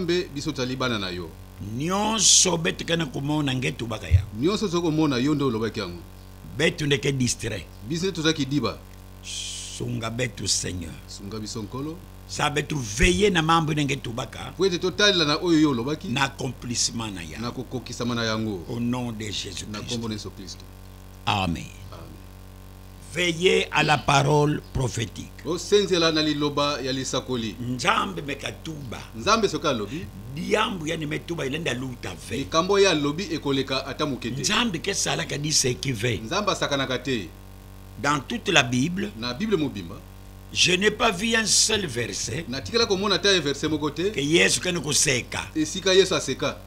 nzambe biso talibana na yo. Nyonso betu kana kumona ngetu baka ya. Nyonso zoko mona yo ndo lobaki yango. Betu ndeke distrait. Biso tozaki diba. Sunga betu Seigneur. Sunga biso nkolo. Ça betu veiller na mambo ngetu baka. Poete total na oyo yo lobaki. Na accomplissement na ya. Na kokokisama na yango. Au nom de Jésus Christ. Na kombo na Yesu Kristo. Amen. Veillez à la parole prophétique. Osenzela na liloba ya lisakoli. Nzambe mekatuba. Nzambe soka lobi. Diambu ya metuba ilenda luta ve. Likambo ya lobi ekoleka atamukete. Nzambe ke sala ka di se ki ve. Nzamba sakanaka te. Dans toute la Bible, na Bible mobimba, je n'ai pas vu un seul verset na tikala komona ta verset moko te que Yesu kene ko seka. Esika Yesu aseka.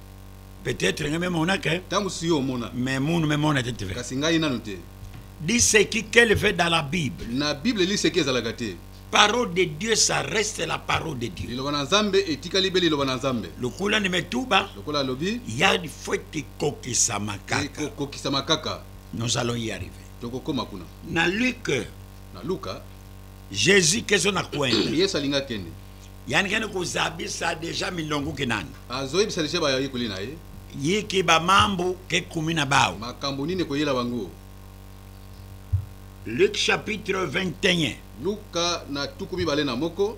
Peut-être ngame mona ke. Tangu siyo mona. Mais munu me mona te ve. Kasi ngai nanu te. Dit ce qui qu'elle fait dans la Bible. Na Bible li seki ezalaka te. Parole de Dieu, ça reste la parole de Dieu. Liloba na Nzambe etikali be liloba na Nzambe. Lokula ni metuba. Lokola lobi. Ya di fwete kokisa makaka. Kokisa makaka. Nous allons y arriver. Tokokoma kuna. Na Luc. Na Luka. Jésus kezo na kwenda. Yesu alinga kende. Yani kene kuzabisa deja milongo kinani. Azoyi bisalishe ba yayi kulina ye. Yiki ba mambo ke kumina bao. Makambo nini ko yela bango. Luc chapitre 21. Luka na tukumi bale na moko.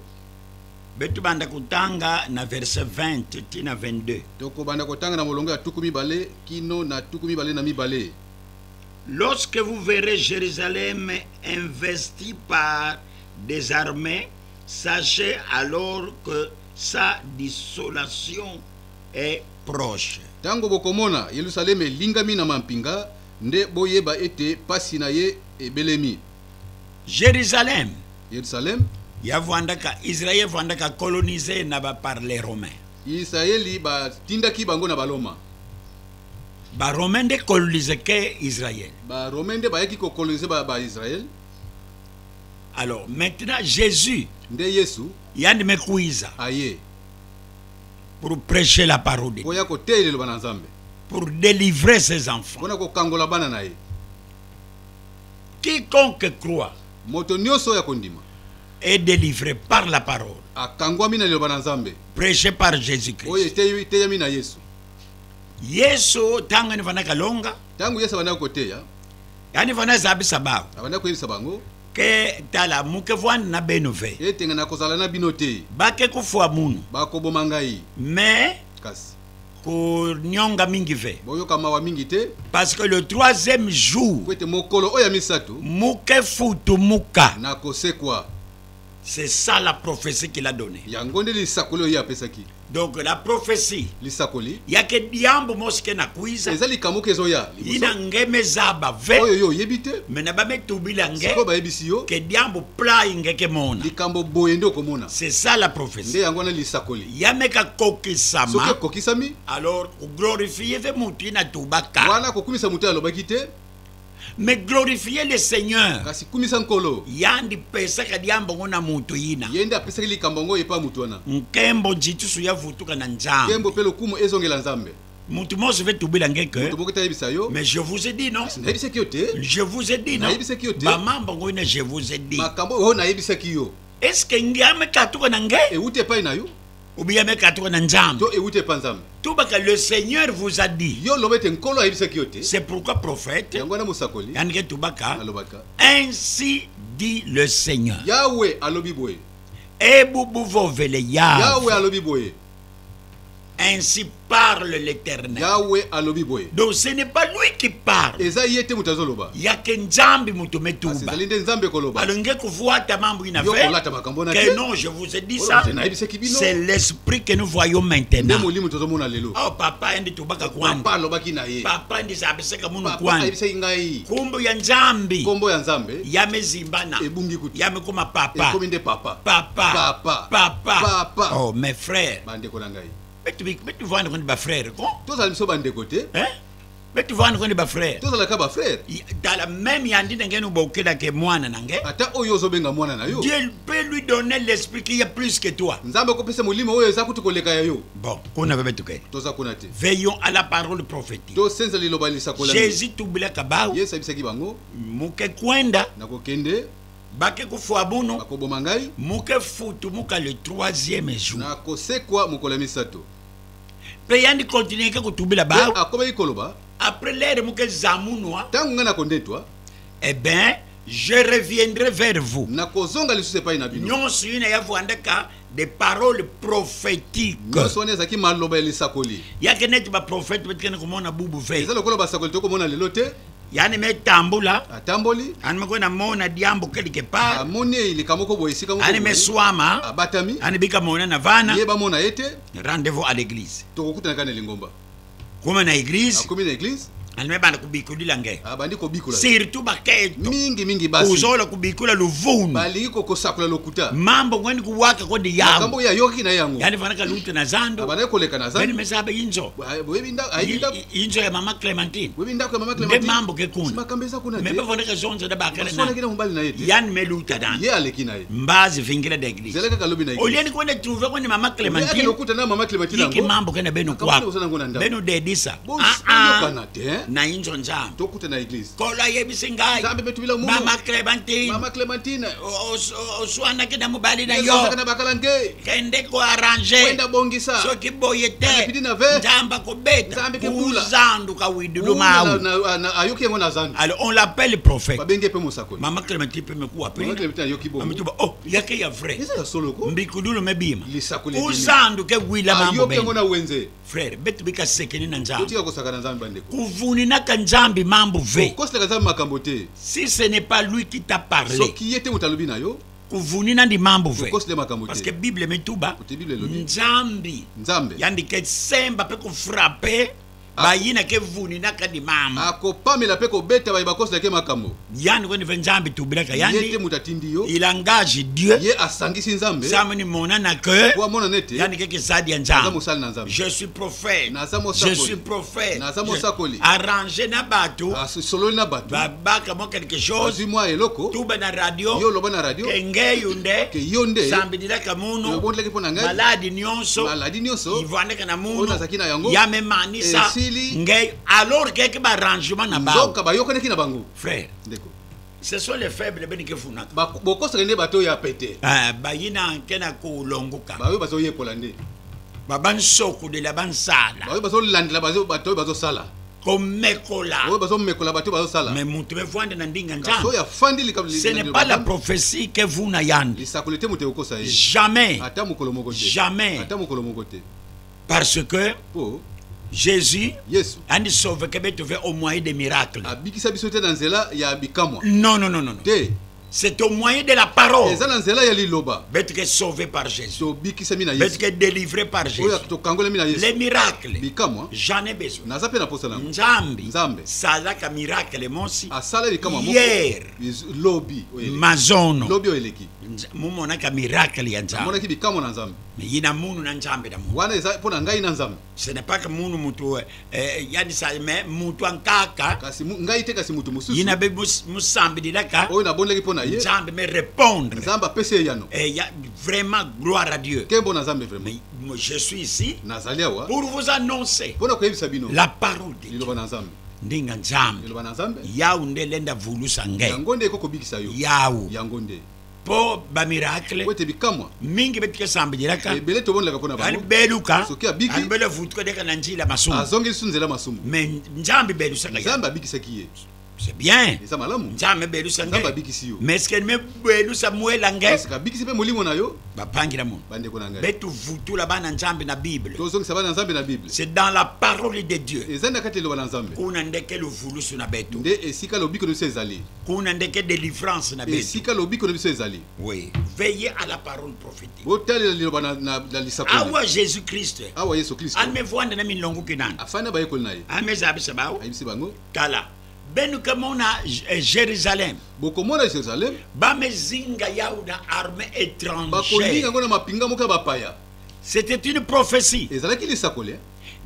Betu banda kutanga na verset 20 tina 22. Toko banda kutanga na molongo ya tukumi bale kino na tukumi bale na mibale. Lorsque vous verrez Jérusalem investie par des armées, sachez alors que sa désolation est proche. Tango bokomona Yerusalem lingami na mampinga nde boyeba ete pasi na ye ebelemi. Jérusalem. Yerusalem. Ya vwandaka Israël vwandaka colonisé na ba par les Romains. Israeli ba tindaki bango na baloma. Ba Romain de colonisé que Israël. Ba Romain de ba yaki ko coloniser ba Israël. Alors maintenant Jésus. Nde Yesu. Yandi mekuiza. Aye. Pour prêcher la parole de Dieu. Boya ko tele lo banazambe. Pour délivrer ses enfants. Bona ko kangola bana na ye. Quiconque croit moto nyoso ya kondima est délivré par la parole. Akangwa mina lo banazambe. Prêché par Jésus-Christ. Oye teya mina Yesu. Yesu tanga ni vanaka longa. Tangu Yesu bana ko teya. Yani vana zabi sabao. Abana ko yisa bango. Ke tala muke vwana na benove. Etenga na kozala na binote. Bake kufua munu. Bako bomangai. Mais kasi ko nyonga mingi ve. Boyo kama wa mingi te. Parce que le troisième jour. Kwete mokolo oya misatu. Muke futu muka. Na kosekwa. C'est ça la prophétie qu'il a donnée. Yangonde li sakolo ya pesaki. Donc la prophétie. Li sakoli. Yake diambo moske na kuiza. Ezali kamuke zoya. Ina ngeme zaba ve. Oyo yo yebite. Mena ba metubila nge. Siko ba yebisi yo. Ke diambo pla ingeke mona. Likambo boyendo komona. C'est ça la prophétie. Nde yangona li sakoli. Yameka kokisama. Soke kokisami. Alors glorifier ve mutu ina tubaka. Wana kokumisa mutu alobaki te. Mais glorifier le Seigneur. Kasi kumisa nkolo. Yandi pesa kadiambo ngona mutu ina. Yenda pesa likambo ngo epa mutu wana. Nkembo njitusu ya vutuka na nzambe. Kembo pelo kumu ezongela nzambe. Mutu mo se fait tubila ngeke. Mutu boketa yebisa yo. Mais je vous ai dit non. Na yebisa ki yo te. Je vous ai dit non. Na yebisa ki yo te. Ba mambo ngo ina je vous ai dit. Makambo ho na yebisa ki yo. Est-ce que ngame katuka na nge? E ute pa ina yo. Ou bien me katuka na nzambe. To e ute pa nzambe. Tout parce que le Seigneur vous a dit. Yo lobete nkolo yebisa ki yo te. C'est pourquoi prophète. Yangona musakoli. Yanike tubaka. Alobaka. Ainsi dit le Seigneur. Yahweh alobi boye. Et boubouvo vele Yahweh alobi boye. Ainsi parle l'Éternel. Yahweh alobi boye. Donc ce n'est pas lui qui parle. Eza yete mutazoloba. Yake nzambi mutumetuba. Azalinde nzambe koloba. Alonge kufuata mambo ina Yo fait. kolata makambo na Que te. non, je vous ai dit ça. C'est C'est l'esprit que nous voyons maintenant. Nde molimo tozomona lelo. Oh papa ndi tubaka kwandi. Papa alobaki na ye. Papa ndi sabiseka munu Papa kwandi. ayebisa ngai. Kumbu ya nzambi. Kombo ya nzambe. Yamezimbana. Ebungi kuti. Yamekoma papa. Ekomi nde papa. Papa. Papa. Papa. Papa. Oh mes frères. Bandeko na ngai. Mais tu vois qu'on est ba frère quoi? Tozala biso bandeko te. Hein? Mais tu vois qu'on est ba frère. Tozala ka ba frère. Dans la même yandi ngenu bokela ke mwana nange. Ata oyo ozobenga mwana na yo. Dieu peut lui donner l'esprit qui est plus que toi. Nzambe ko pesa molimo oyo eza kutukoleka ya yo. Bon, kuna bebe tuke. Toza kuna te. Veillons à la parole prophétique. To senza liloba lisakola. Jésus tubila kabao. Yesu abisaki bango. Muke kwenda na kokende. bake kufuwa bunu bakoboma ngai muke futu muka le 3e jour nakosekwa mokolo ya misato pe yandi continue ke kutubila Pe ba akomaki koloba après l'air muke zamunwa ntango ngai nakondetwa eh ben je reviendrai vers vous nakozonga lisusu epai na bino nyonso ina yavuandaka des paroles prophétiques nyonso wana ezalaki maloba ya lisakoli yake neti baprofete betikene komona bubu ve eza lokola basakoli tokomona lelo te yani metambula atamboli ani mekwena mona diambo quelque part amoni elika moko boye esika moko ani boye, meswama abatami ani bika mona na vana ye bamona ye te rendez-vous à l'église tokokutanaka na elingomba kuma na église akomi na eglise ani mebanda kubikulila nge abandi kobikula surtout baketo mingi basi uzola kubikula luvunu balingi kosakola lokuta mambo ngweni kuwaka kodi yangu makambo ya yoki na yango yani fanaka lute na zando abandi koleka na beni zani mesabe inzo ayinda inzo ya mama Clementine webi ndako ya mama nde Clementine mambo ke kuna makambo eza kuna te mebe fanaka zonzo da bakana sona na kina mbali na yete yani meluta dan ye aleki na ye mbazi vingila da église zeleka kalobi na ye olieni kwenda trouver kwani mama yake Clementine lokuta na mama Clementine iki yango mambo kena benu Makambo kwako uzana ngona ndako benu dedisa bo kana te na inzo nzambo tokuta na eglise kola yebisi ngai zambe betubila mu mama Clementine mama Clementine oswana kena mobali na yo yo kana bakalange kende ko arranger kwenda bongisa soki boye Anapidi te na ve. nzamba kobeta Nzambe kebula. uzandu kawidudu mawu na ayoki yango na zandu alors on l'appelle prophète babenge pe mosakoli mama Clementine pe mekuwa mama pe Clementine ayoki bongo amituba oh yake ya vrai eza ya solo ko mbikudulu mebima lisakoli ebimi. uzandu ke gwila mambo ayoki yango ben na wenze frère betu bika sekeni na nzambe totika kosaka na nzambe bandeko kuvuni naka nzambe mambo ve koselaka nzambe makambo te si ce n'est pas lui qui t'a parlé soki ye te moto alobi na yo kuvuni na ndi mambo ve okosele makambo parce que te bible metuba kote bible elobi nzambi nzambe yandike semba pe kufrape bayina ke vuni naka ndi mambo akopamela mpe kobeta baye bakoselake makambo yani kweni ve nzambe tubilaka ye te yani moto atindi yo il engage Dieu ye asangisi nzambe nzambe ni mona na ke po amona nete yani keke sadi ya aza nzambe mosali na nzambe je suis prophète Naza je mosakoli. suis prophète Naza mosakoli. arranger na bato asololi na bato babaka mo quelque chose ozwi mwa eloko tuba na radio yo oloba na radio kengeyo nde ke yo nde sambidilaka munu obondelaki mpo na ngai maladi nyonso maladi nyonso ivandeka na oyo munu nazalaki na yango yamemanisa esili nge alors keke baarrangement na bao nzoka bayokanaki na bango frère ndeko ce sont les faibles benike funaka bokosaka nde bato oyo ya pete bayina nkena kulonguka baoyo bazoyekola nde babansokudela bansala baoyo bazolandela bato oyo bazosala komekola oyo bazomekola bato oyo bazosala mais mutu bevwande na ndinga kasi oyo nzambe afandi ce n'est pas la prophétie que vous na yandi lisakoli te moto ekokosa ye jamais ata mokolo moko te jamais ata mokolo moko te parce que mpo Jésus yesu andi sauve que betuve au moyen des miracles abikisa biso te na nzela ya bikamwa non te c'est au moyen de la parole eza na nzela ya liloba betuke sauvé par Jésus tobikisami na yesu betuke délivré par Jésus oyo tokangolami na les yesu miracles bikamwa j'en ai besoin naza mpe na posa nango nzambi Nzambe. salaka miracle mosi asala bikamwa moko hier lobi oyo eleki. mazono lobi oyo eleki mumonaka miracle ya nzambe amonaki bikamwa na nzambe mais yina munu na nzambe na munu wana eza mpo na ngai na nzambe ce n'est pas que munu mutu yani sa mais mutu ankaka kasi ngai te kasi mutu mosusu yina be musambidilaka oyo nabondeli mpo na ye nzambe me répondre nzambe apesi ye yano ya vraiment gloire à Dieu nkembo na nzambe vraiment mais moi, je suis ici nazali awa pour vous annoncer mpo na koyebisa bino la parole de Dieu liloba na nzambe ndinga nzambe liloba na nzambe yawu nde lenda vulusa nge yango nde ekokobikisa yo yawu yango nde po bamiracle po ete bikamwa mingi betike sambidilaka ebele tobondelaka mpo na ani bango beluka soki abiki ani bele vutuka deka na njila masumu azongeli su nzela masumu mais nzambe belusaka ya nzambe abikisaki ye c'est bien eza malamu nzambe belusa nzambe nge abikisi yo mais est-ce que me belusa mwela nge esika abikisi mpe molimo na yo bapangira mu bandeko na ngai betu vutula bana nzambe na bible tozongisa bana nzambe na bible c'est dans la parole de Dieu eza na kati liloba na nzambe kuna ndeke luvulusu na betu nde esika lobiko na biso ezali kuna ndeke délivrance na betu esika lobiko na biso ezali oui veillez à la parole prophétique botalela liloba na lisakoli awa Jésus Christ awa yesu kristo an me vwanda na milongo kinana afani bayekoli na ye an me zabisa bawo ayebisi bango kala benu kamona Jérusalem bokomona jérusalem bamezinga yauna armée bakolinga étrangère yango na mapinga moko ya bapaya c'était une prophétie ezalaki lisakoli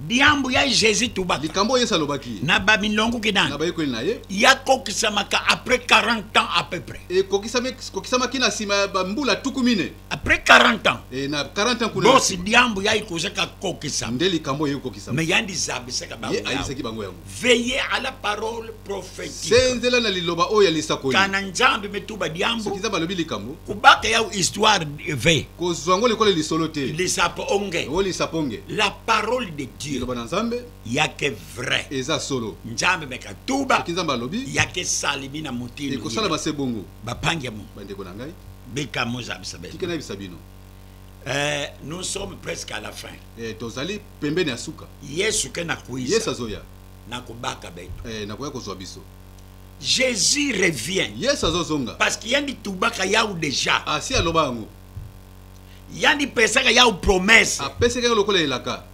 diambu ya Jésus tubaka likambo Yesu alobaki na bamilongo na kidana bayekoli na ye yakokisamaka après 40 ans à peu près. ekokisamaki na nsima ya bambula tuku mine Après 40 ans na 40 ans kuna bosi diambu ya ikozaka kokisama nde likambo oyo ekokisama mais yandi zabisaka bango ye yawo. alisaki bango yango Veillez à la parole prophétique. senzela na liloba oyo ya lisakoli Kana nzambe metuba diambu soki nzambe alobi likambo kubaka ya histoire ve kozwa yango likolo lisolo te lisapo onge o lisaponge la parole de Dieu liloba na nzambe yake vrai eza solo nzambe mekatuba soki nzambe alobi yake salimi na mutini ekosalama se bongo bapange mu bandeko na ngai beka mozabisa tike nayebisa bino nous sommes presque à la fin. tozali pembeni ya suka Yesu ke na yesu kuisa azoya na kubaka betu. nakoya kozwa biso Jésus revient yesu azozonga parce qu'il y a des tubaka yao déjà. asi aloba yango Il y a des pesaka yao promesse. apesaki yango lokola elaka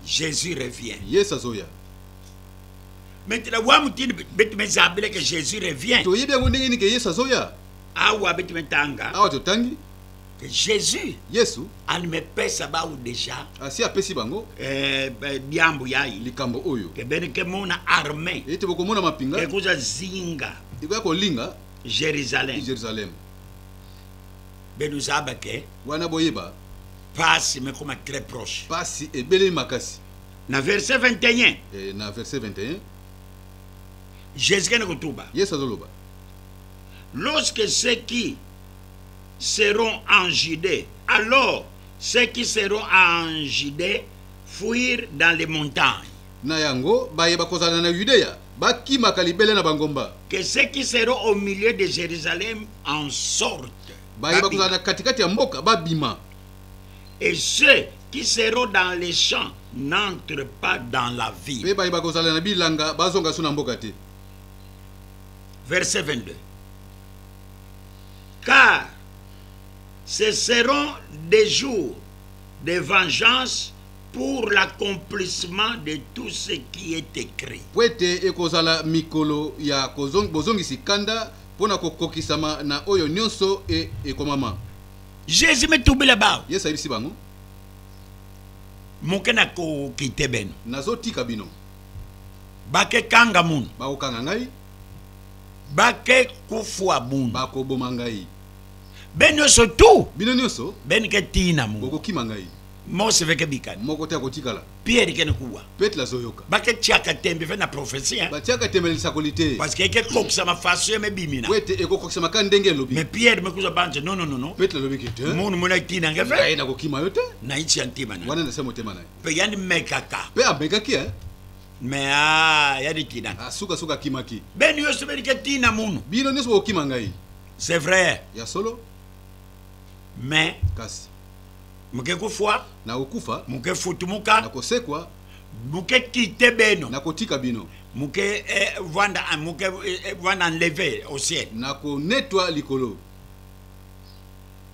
Jésus revient. yesu azoya Maintenant, wa mutini betu mezabile que Jésus revient. toyebi yango ndenge nini ke yesu azoya Awa betu metanga awa totangi que Jésus yesu an me pesa ba ou déjà asi apesi bango diambu yai likambo oyo ke bene ke mona armée ete bokomona mapinga ke kuza zinga ekoya kolinga Jérusalem. Jérusalem Benu zabake wana boyeba passe mais comme très proche. pasi ebelemi makasi Na verset 21 na verset 21 Jésus kene kutuba. yesu azoloba Lorsque ceux qui seront en Judée, alors ceux qui seront en Judée fuir dans les montagnes. na yango bayeba kozala na yudeya bakimaka libele na bangomba Que ceux qui seront au milieu de Jérusalem en sortent. bayeba kozala na katikati ya mboka babima Et ceux qui seront dans les champs n'entrent pas dans la ville. mpe bayeba kozala na bilanga bazonga so na mboka te Verset 22. Car ce seront des jours de vengeance pour l'accomplissement de tout ce qui est écrit. po ete ekozala mikolo ya bozongisi kanda mpo na kokokisama na oyo nyonso ekomama Jésus me tombé là-bas. yesu ayebisi bango Mokena ko kite beno. nazotika bino Bake kanga mun. bakokanga ngai Bake kufwa mun. bakoboma ngai Beno surtout. bino nyonso Ben ke tina mun. bokokima ngai Mose veke bikani. moko te akotikala Pierre kene kuwa. petele azoyoka Bake tiaka tembe fe na prophétie. batiaka tembe lisakoli te Parce que ke koksa ma façon me bimina. po ete ekokokisama ka ndenge elobi Mais Pierre me kuza banje non non non non. petele alobiki te Munu muna tina ngefe. ngai nakokima yo te Na ichi antima na. wana nase motema na ye Pe yani mekaka. mpe amekaki Mais yani tina. asukasuka akimaki Ben yo se ke tina munu. bino nyonso bokokima ngai C'est vrai. ya solo Mais kasi muke kufwa, nakokufa muke futumuka, nakosekwa muke kite beno. nakotika bino Muke vanda enlevé au ciel. nakonetwa likolo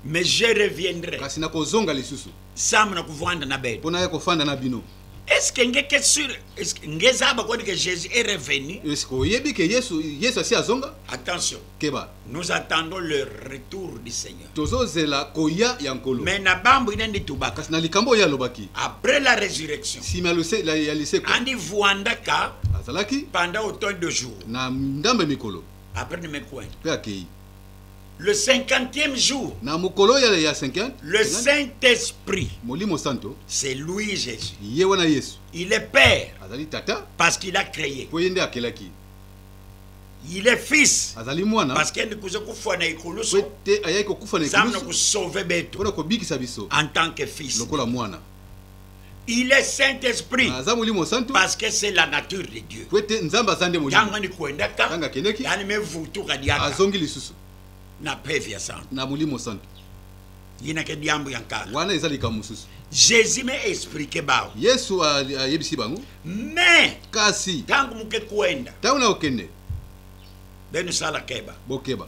Mais je reviendrai. kasi nakozonga lisusu Sam na kuvanda na beno. mpo naya kofanda na bino Est-ce que ngeke sûr est-ce que ngezaba koni que Jésus est revenu? eske oyebi ke yesu asi azonga Attention, keba nous attendons le retour du Seigneur. tozozela koya ya nkolo Mais na bambu inendi tubaka. kasi na likambo oyo alobaki Après la résurrection, nsima ya liseko andi vuandaka azalaki pendant autant de jours. na ndambe mikolo Après ne me coin. mpe akei Le 50e jour, na mokolo ya 50 le Saint-Esprit, molimo santo c'est lui Jésus. ye wana yesu Il est Père azali tata parce qu'il a créé. mpo ye nde akelaki Il est Fils azali mwana parce qu'il ne kufa na po ikuluso. ete ayaki kokufa na Ça ne ekulusu sauver beto mpona kobikisa biso en tant que Fils. lokola mwana Il est Saint-Esprit aza molimo santo parce que c'est la nature de Dieu. po ete nzambe aza nde molimo Tango ni kuendaka, ntango akendeki yani mevutuka diaka azongi lisusu na pevia sana. na molimo santo Yina ke diambu yankala. wana eza likambo mosusu Jésus m'a expliqué bao. yesu ayebisi bango Mais kasi tangu muke kuenda, ntango na okende benu sala keba. bokeba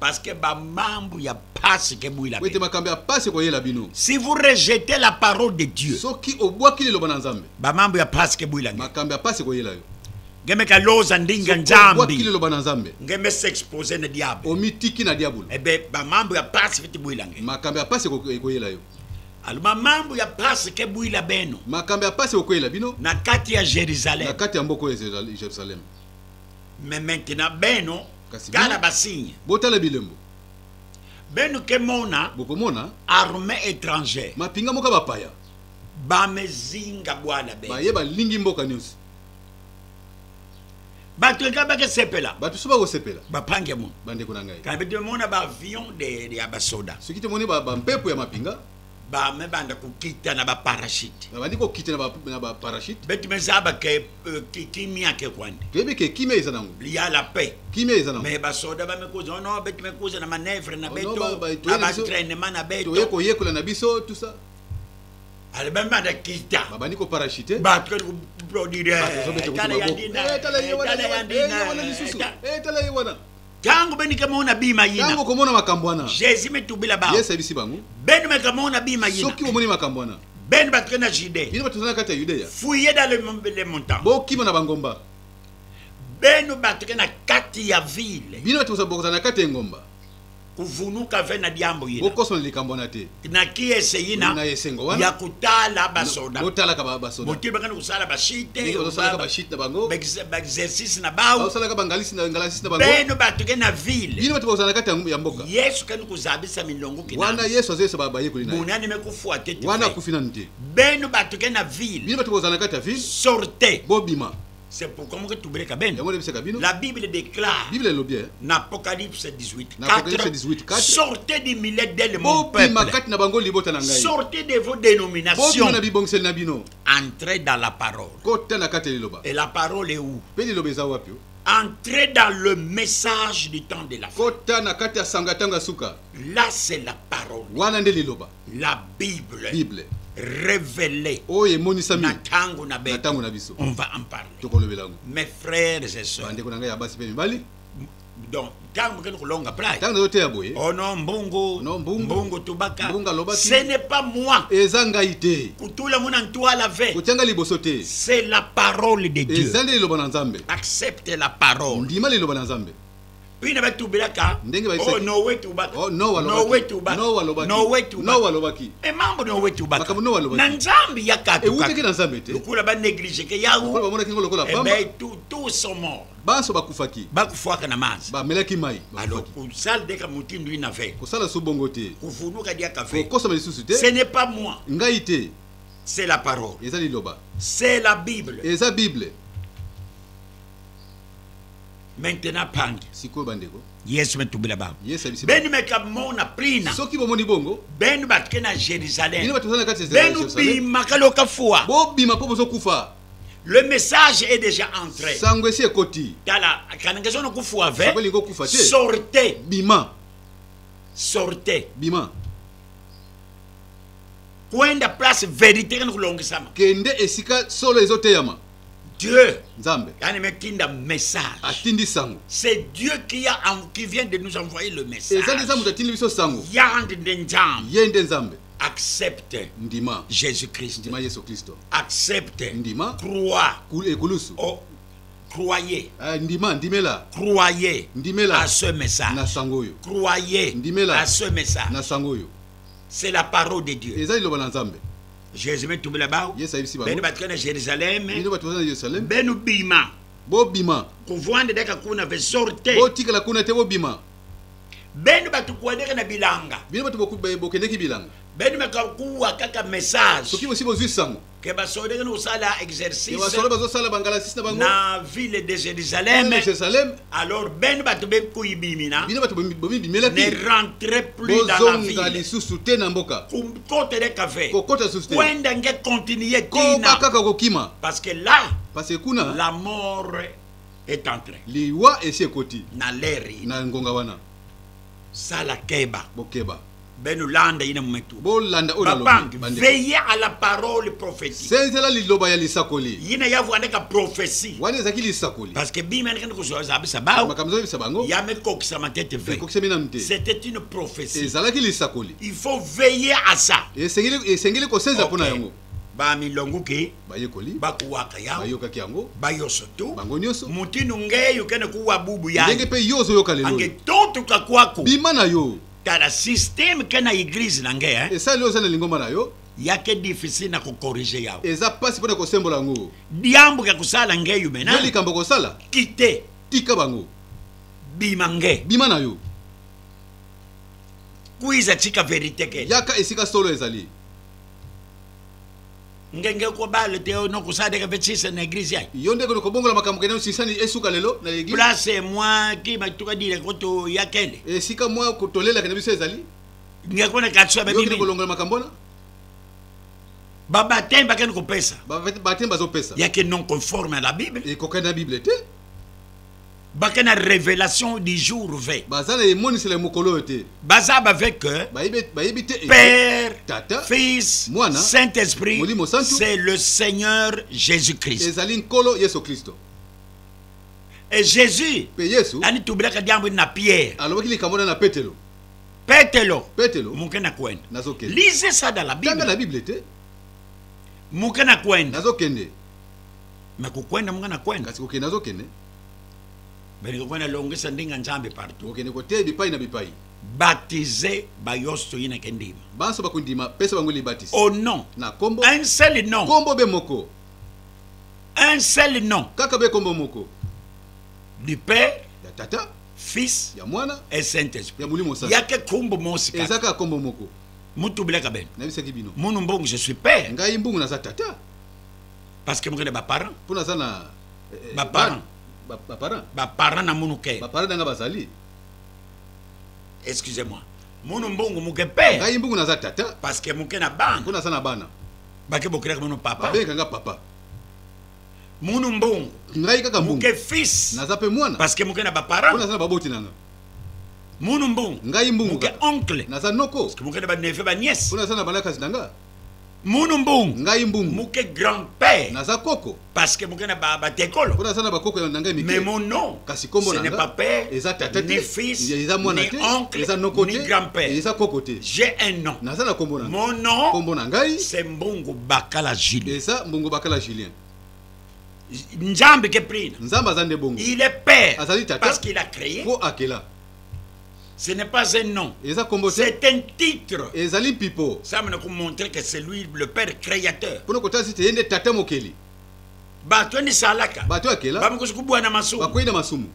Parce que ba mambu ya pasi ke bouila. po ete makambo ya pasi koyela bino Si vous rejetez la parole de Dieu, soki obwaki liloba na nzambe ba mambu ya pasi ke bouila. makambo ya pasi koyela yo Ngeme ka loza ndinga Soki obwaki njambi. liloba na nzambe Ngeme s'exposer na diable. omitiki na diabolo Ebe ba mambu ya pasi fiti bouila nge. makambo ya pasi koyela yo aluma mambo ya pasi ke buila beno makambe ya pasi okwela bino na kati ya na Jérusalem. kati ya mboko ya Jerusalem. Mais maintenant beno Kasi kala bino- basigne botala bilembo beno ke mona bokomona armée étrangère mapinga moka bapaya bamezinga bwana beno baye balingi mboka nyonso bato ekaba ke sepela bato so bakosepela bapange mo bandeko na ngai quand be mona ba avion de ya basoda soki tomoni bampepo ya mapinga ba me banda kukita na ba parachute babandi kokita na baparachute betu mezaba ke kimia ke kwande toyebi ke kimia eza nango liya la paix. kimia eza nango Mais basoda bamekuza no betu mekuza na manevre na Oh, beto no, ba- na toyena ba biso- entraînement na toye beto koyekola na biso tout ça ale bambanda kita babandi koparachute bato ke produire tala yandina tala ye wana lisusu tala ye wana tangu beni kama una bima tango yina komona makambo wana Jésus metubila ba yesu ayebisi bango beni me kama una bima yina soki omoni makambo wana beni bato na Judée bino bato na kati ya yudeya fouiller dans les montagnes bokima na bangomba beni bato na kati ya ville bino bato bokozala na kati ya engomba kuvunuka ve na diambo yina bokosana likambo wana te na kiese yina na esengo ya wana kutala basoda botalaka basoda motiba kana kusala bashite ndenge bazosalaka bashite na bango ba exercice na bao bazosalaka bangalisi na bango beno bato na ville bino bato bokozala na kati ya mboka Yesu kana kuzabisa milongo wana kina yesu azoyesa bayekoli na ye munani mekufuate wana akufi nanu te beno bato na ville bino bato bokozala na kati ya ville sortez. bobima C'est pourquoi moi que tu breka ben. yango lebisaka bino La Bible déclare bible elobi dans Apocalypse 18, Na Apocalypse 18, 4. sortez du milieu de mon bobima peuple. kati na bango libota na ngai Sortez de vos bobima dénominations. na bibongiseli na bino Entrez dans la parole. kota na kati ya liloba Et la parole est où? mpe liloba eza wapi o? Entrez dans le message du temps de la fin. kota na kati ya sango ya ntango ya suka Là, c'est la parole. wana nde liloba La Bible bible révélée. oyo emonisami Na tango na na beto. ntango na biso On va en parler. tokolobela yango Mes frères et sœurs. bandeko na ngai ya basi mpe mibali Donc, tango mokende kolonga plage. ntango nazoteya boye Oh non, mbungu, Non, mbungu. mbungu tubaka. Mbungu alobaki. Ce n'est pas moi. eza ngai te Kutula muna ntwa la ve. kotianga liboso te C'est la parole de Dieu. eza nde liloba na nzambe Accepte la parole. ndima liloba na nzambe Puis na batubelaka. Ndenge ba Oh isaki. no we tubaka. Oh, no No we walobaki tubaka. no walobaki No we no tubaka. walobaki E mambo no we tubaka. Makambo no walobaki. Na nzambi yakatu. ewuteki na nzambe te Lukula ba néglige ke lokola yawu. bamonaki ngo lokola Eh pamba ben tous sont morts. banso bakufaki Bakufuaka na mazi. bamelaki mai Alors bakufaki kusala deka mutindu ina ve. kosala so bongo te Kufunuka dia kafe. kokosama lisusu te Ce n'est pas moi. ngai te C'est la parole. eza liloba C'est la Bible. eza bible Maintenant pangi. sikoyo bandeko Yesu metubila ba. yesu ayebisi Benu mekamona prina. soki bomoni bongo Benu batke na bino Jérusalem. bato baza na kati ya Benu Yerusalem bima kaloka fua. bobima mpo bozokufa Le message est déjà entré. sango esi ekoti Tala kanangezo no kufua sango ve. elingi okufa te Sortez, bima sortez. bima Kwenda place vérité kana kulongisama. kende esika solo ezoteyama Dieu nzambe yani metinda message. atindi sango C'est Dieu qui vient de nous envoyer le message. eza nde nzambe atindi biso sango Yande ndenjam. ye nde nzambe Accepte ndima Jésus-Christ. ndima yesu kristo Accepte. ndima Crois. ekulusu Oh, croyez. ndima ndimela Croyez ndimela à ce message. na sango oyo Croyez Ndimela. à ce message. na sango oyo C'est la parole de Dieu. eza liloba na nzambe Jésus met tout là-bas. yesu ayebisi Benu bango batkana Jérusalem. bino bato baza na yerusalem Benu bima. bobima Kuvwande deka kuna ve sorte. botikala kuna te bobima Benu batukuadeka na bilanga. bino bato bokendeki bilanga Benu mekakuwa kaka message. soki bosi bozwi sango Ke basodeka no sala e exercice basolo bazosala bangalasisi na bango na ville de Jérusalem. na yerusalem Alors benu batu be kuyibimina. bino bato Ne bomibimelaki rentrez plus dans la bozonga ville. lisusu te na mboka Kote de café. kokota lisusu te Kwenda nge continuer koba tina. kaka kokima Parce que là, parce que kuna la mort est entrée. liwa esi ekoti Na leri. na ngonga wana Sala keba. bokeba Benu landa ina mumetu. bolanda oyo Babang, nalobi bandeko veillez à la parole prophétique. senzela liloba ya lisakoli Yina yavu andeka prophétie. wana ezalaki lisakoli Parce que bima nekende kuzoza abisa bao. makambo ezobebisa bango Yame kokisa ma tête ve. ekokisami nanu te C'était une prophétie. ezalaki lisakoli Il faut veiller à ça. esengeli kosenza mpona Ok. yango Ba milongo ke bayekoli bakuwaka yao. bayokaki yango Bayoso tu. bango nyonso Mutinu ngeyo kene kuwa bubu ndenge yayo. mpe yo ozoyoka lelo Ange totuka kwako. bima na yo Tala système kena église nange hein. esali oyo oza na lingomba na yo Il y a que difficile na ko corriger yao. eza pasi mpona kosembola yango. Diambo ka kusala ngeyu Yo mena. likambo kosala Quitter tika bango bimange. bima na yo Kuiza tika vérité ke. yaka esika solo ezali. Ngenge ko bale te no kusade ka betisa na église ya. Yo ndeko kobongola makambo kene sisani esuka lelo na l'église. Place moi qui m'a tuka dire ko to yakele. Esika mwa kotolela kene biso ezali. Ngeko na katso ba Yo ndeko bibi. kolongola makambo na Baba temba ken ko pesa. batemba bazopesa Ya que non conforme à la Bible. ekokani na bible te Baka na révélation du jour V. baza na emonisela mokolo oyo te Bazab avec que bayebi te Père, tata Fils, Mwana, Saint-Esprit, Molimo Santo, c'est le Seigneur Jésus-Christ. ezali nkolo yesu kristo Et Jésus, mpe yesu ani tubilaka diambo na Pierre. alobaki likambo na petelo Petelo, mukena kwenda. nazokende Lisez ça dans la tanga na Bible. bible te Mukena kwenda. nazokende Mais kukwenda mukena kwenda. kasi kokende nazokende Beni kukwenda longesa ndinga nzambe partout. kokende koteya bipai na bipai Baptisé bayosto yina kendima. banso bakondima pesa bango libatisi Au nom. na kombo Un seul nom. kombo be moko Un seul nom. kaka be kombo moko Du Père, ya tata Fils ya mwana et Saint-Esprit. ya molimo santo Yake kumbu mosi eza kaka. kaka kombo moko Mutu bilaka ben. nayebisaki bino Munu mbongo je suis père. ngai mbungu naza tata Parce que mukena ba parent. mpo naza na Baparent. baparent Ba parent na munu ke. baparent nanga bazali Excusez-moi. Munu mbongo muke père. ngai mbungu naza tata Parce que mukena ban. mpo naza na bana Bake bokira munu papa. babengaka nga papa Munu mbongo ngai kaka mbungu muke fils. naza mpe mwana Parce que mukena ba mpo parent. naza na baboti nanga Munu mbongo ngai mbungu muke kaka oncle. naza noko Parce que mukena ba neveu ba nièce. mpo naza na bana kasi nanga Munu mbongo ngai mbungu muke grand-père. naza koko Parce que mukena ba tekolo. mpo naza na bakoko na ngai Mais mike mon nom, kasi kombo ce na n'est pas nga père, eza tata ni te fils, eza mwana ni te oncle, eza noko ni te grand-père. eza koko te J'ai un nom. naza na kombo na nga Mon nom, kombo na ngai c'est Mbongo Bakala Julien. eza mbongo bakala julien Nzambe ke prina. nzambe aza nde bongo Il est père Azali tata. parce qu'il a créé. mpo akela Ce n'est pas un nom. eza kombo te C'est un titre. ezali mpipo Ça me montrer que c'est lui le père créateur. mpona kotala site ye nde tata mokeli Bato ni salaka. bato akela Bamuko kubwana masu. bakwei na masumu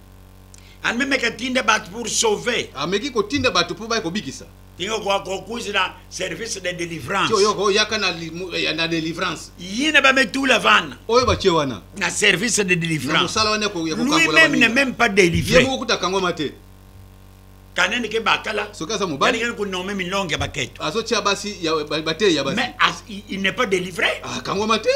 An même que tinde bato pour sauver. ameki kotinda bato mpo baya kobikisa Tingo kwa kuzina service de délivrance. ti oyo oyaka na délivrance Yine ba metu la vana. oyo batie wana Na service de na délivrance. mosala wana ya Lui-même n'est même pas ye délivré. moko kuta kangwama te Kanene ke bakala. soki aza Bali mobali ke kunome milonge baketo. azotia basi bateyi ya basi Mais il n'est pas délivré. akangwama te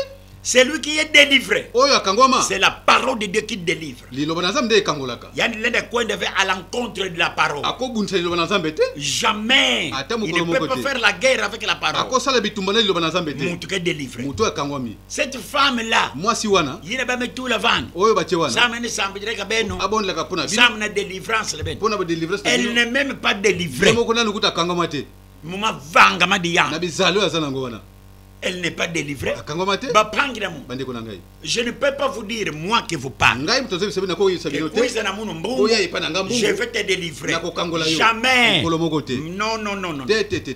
C'est lui qui est délivré. oyo akangwama C'est la parole de Dieu qui délivre. liloba na nzambe nde ekangolaka Yani lede kwende ve à l'encontre de la parole. akobundisa liloba na nzambe te Jamais. Ata Il mokolo ne peut moko pas te. faire la guerre avec la parole. akosala bitumba na liloba na nzambe te Mutu ke délivré. moto akangwami Cette femme-là, mwasi wana yine ba metu la van. oyo batie wana Sam ne sambidre ka beno. abondelaka mpona bino Sam na délivrance le beno. mpona badelivrance na Elle bino n'est même pas ye délivrée. moko nanu kuta akangwama te Muma vanga na madiyan. bizali oyo aza nango wana Elle n'est pas délivrée. akangwama te Ba pangira mu. bandeko na ngai Je ne peux pas vous dire moi qui vous parle. ngai moto azoyebisa bino nakoyebisa bino te Kuiza na munu mbungu. oya epa na nga Je mbungu vais te délivrer. nakokangola yo Jamais. mokolo moko te Non, non, non, non. te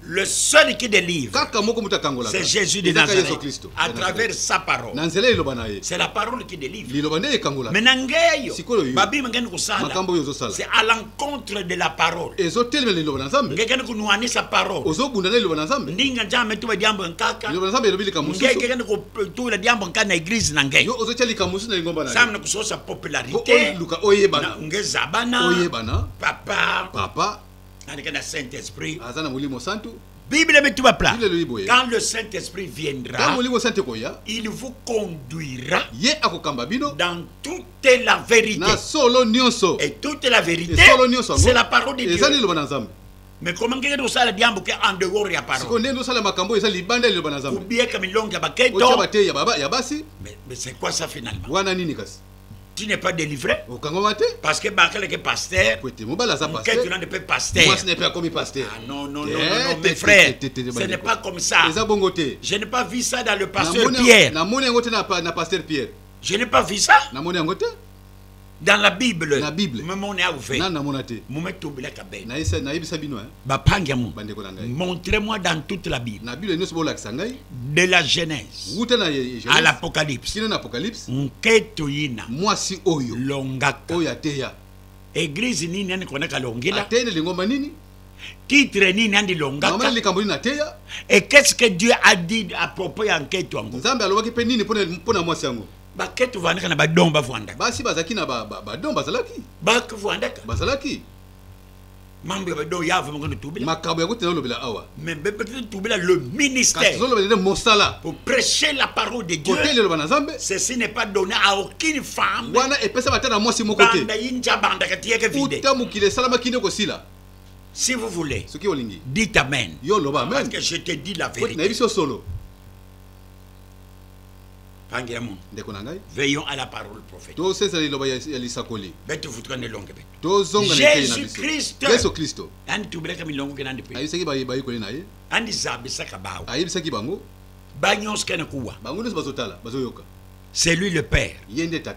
Le seul qui délivre, kaka moko moto akangolaka c'est Jésus de ezaka yesu Nazareth. kristo À travers sa parole. na nzela liloba na ye C'est la parole qui délivre. liloba nde ekangolaka Menangeyo. Sikoyo yo. Babi mangeni kusala. makambo oyo ozosala C'est à l'encontre de la parole. ezotelemela liloba na nzambe Ngekeni kunuani sa parole. ozobunda na liloba na nzambe Ndinga njame tuba diambo nkaka. liloba na nzambe elobi likambo mosusu Ngekeni kutula diambo nkana église na ngeyo. yo ozotia likambo mosusu na lingomba na Sam yo na kusosa po popularité. oluka oyebana Ngezabana. oyebana Papa. papa Avec le Saint-Esprit. aza na molimo santu Bible met tout à plat. Bible elobi boye Quand le Saint-Esprit ntango viendra, molimo santu ekoya il vous conduira ye akokamba bino dans toute la vérité. na solo nyonso Et toute la vérité, Et solo nyonso yango, c'est la parole de eza Dieu. liloba na nzambe Mais comment quelqu'un ça le diable qui est en dehors de la sikoyo parole? ndenge osala makambo oyo eza libanda ya liloba na Ou nzambe bien comme une longue otia baquette. bateyi ya basi Mais c'est quoi ça finalement? wana nini kasi Tu n'es pas délivré okangwama te parce que Bakale est pasteur. po ete mobali aza Quel paster ne peut pasteur? mwasi na mpe akomi paster Ah non, non, non, Eh, non, non, te, mes frères. te, te, te, Ce bandeko. n'est pas comme ça. eza bongo te Je n'ai pas vu ça dans le pasteur Namoni- Pierre. namoni yango te na paster pierre Je n'ai pas vu ça. namoni yango te Dans la Bible. Na Bible. Montrez-moi dans toute la Bible. De la Genèse à l'Apocalypse. Nketo yina. Mwasi oyo. Longaka. Oyateya. Église nini yani konaka longela. Atene lingoma nini? Titre nini yani longaka. Et qu'est-ce que Dieu a dit à propos ya Nketo yango? Nzambe alobaki pe nini pona mwasi yango? Baketu vandaka na badomba vwandaka. Basi bazaki na badomba bazalaki. Bak vwandaka. Bazalaki. Mambo ya badon ya vraiment de tubila. Makabo ya kutena lobela awa. Mais bebe tubila le ministère. Kasi lobela mosala. Pour prêcher la parole de Dieu. Côté le bana Nzambe. Ceci n'est pas donné à aucune femme. Wana epesa batana mwasi mokote. Banda inja banda katieke vide. Utamu kile salama kinde ko sila. Si vous voulez. Ce qui olingi. Dites amen. Yo loba amen. Parce que je te dis la vérité. Na biso solo. Veillons à la parole prophétique. Jésus-Christ. C'est lui le Père.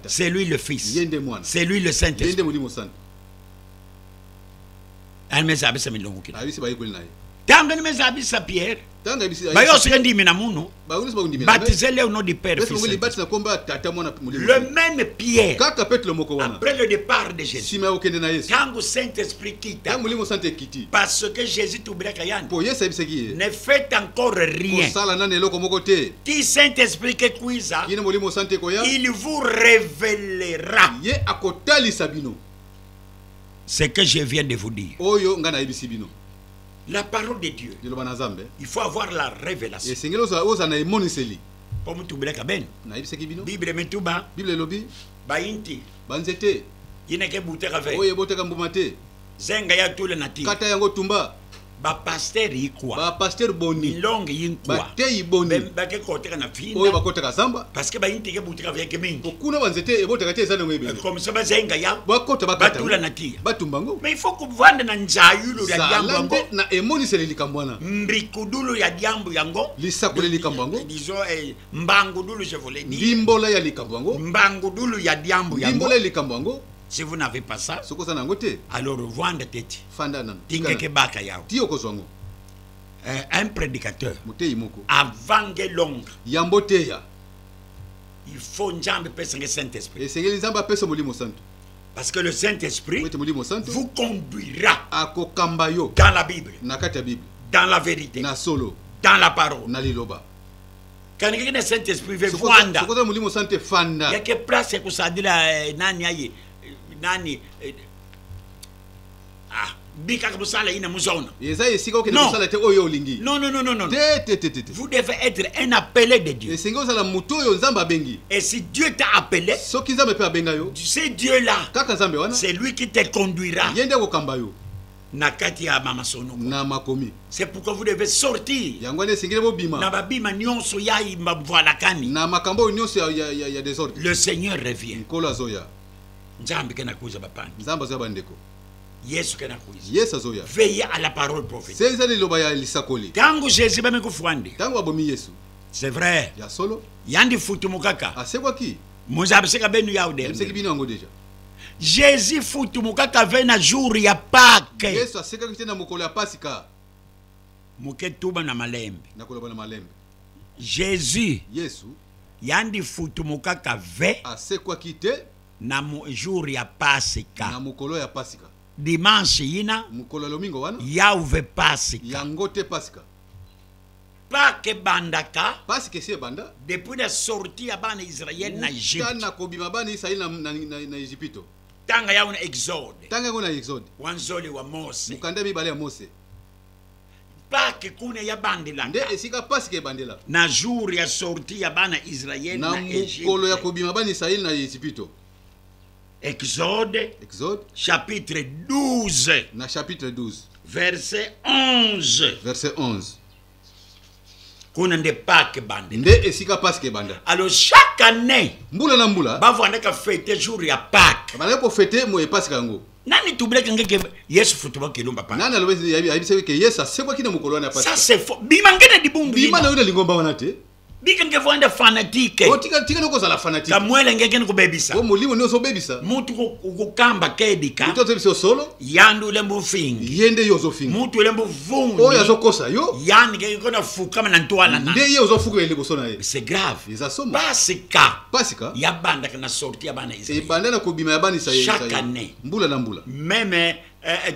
C'est lui le Fils. C'est lui le Saint-Esprit. Tanga nimezabisa Pierre. Baptisez-les au nom du Père. Le même Pierre, après le départ de Jésus, quand le Saint-Esprit quitte, parce que Jésus ne fait encore rien. Qui Saint-Esprit que cuisa, il vous révélera ce que je viens de vous dire. La parole de Dieu. Il faut avoir la révélation. Pour Bible metuba. Bainti. Banzete. Yineke buteka ve. Oye boteka mbumate. Zenga ya tule nati. Kata yango tumba. Ba pasteur yikwa. Ba pasteur boni. Milonge yinkwa. Ba teyi boni. Ba ke koteka na fina. Oye ba koteka samba. Parce que bainti ke buteka ve ke mingi. Kuna banzete e boteka te zana ngwebe. Comme ça ba zenga ya. Ba kota ba kata. Batula nati. Batumbango. Mais il faut que vande na njayulo ya diambo yango. Na emoni sele likambwana. Mbikudulu ya diambo yango. Lisakule likambango. Disons mbangudulu je voulais dire. Limbola ya likambango. Mbangudulu ya diambo yango. Limbola ya likambango. Si vous n'avez pas ça, alors vende tete. Un prédicateur avant de Londres, il faut Njambe pesa le Saint-Esprit. Parce que le Saint-Esprit vous conduira dans la Bible, dans la vérité, dans la parole. Quand le Saint-Esprit veut fanda, il y a que place pour ça dire nani nani bika kabusala ina muzona. Non. Vous devez être un appelé de Dieu. Et si Dieu t'a appelé, c'est Dieu là. C'est lui qui te conduira. C'est pourquoi vous devez sortir. Le Seigneur revient. Veillez à la parole prophétique. C'est vrai. Yandi futumukaka. Jésus futumukaka vena jour ya Pâques. Muketuba na malembe. Jésus yandi futumukaka ve na jour ya Pasika. Dimanche yina yauve Pasika. Pâques bandaka depuis la sortie ya bana Israël na Egypte. Tanga ya una Exode. Wanzoli wa Mose. Pâques kuna ya bandela. Na jour ya sortie ya bana Israël na Egypte. Exode chapitre 12. Verset 11. Kuna nde Pâques bande. Alors chaque année, bavandaka fête jour ya Pâques. Nani tubleka ngeke Yesu futuba kilomba pa. Ça c'est faux. Bimangene di bungu. Bikenge vwanda fanatique. O tika no la fanatique. Kamwele ngeke kubebisa. O mulimo no so bebisa. Mutu ukukamba kedika. Mutu tebisa solo. Yandu lembu fingi. Yende yo zo fingi. Mutu lembu vungi. O ya zo kosa yo. Yani ngeke kona fuka na ntwala na. Nde yo zo fuka ele bosona ye. C'est grave. Isa somo. Pasika. Ya banda kana sorti ya bana Israël. E banda na kubima ya bana Israël. Chaque année. Mbula na mbula. Meme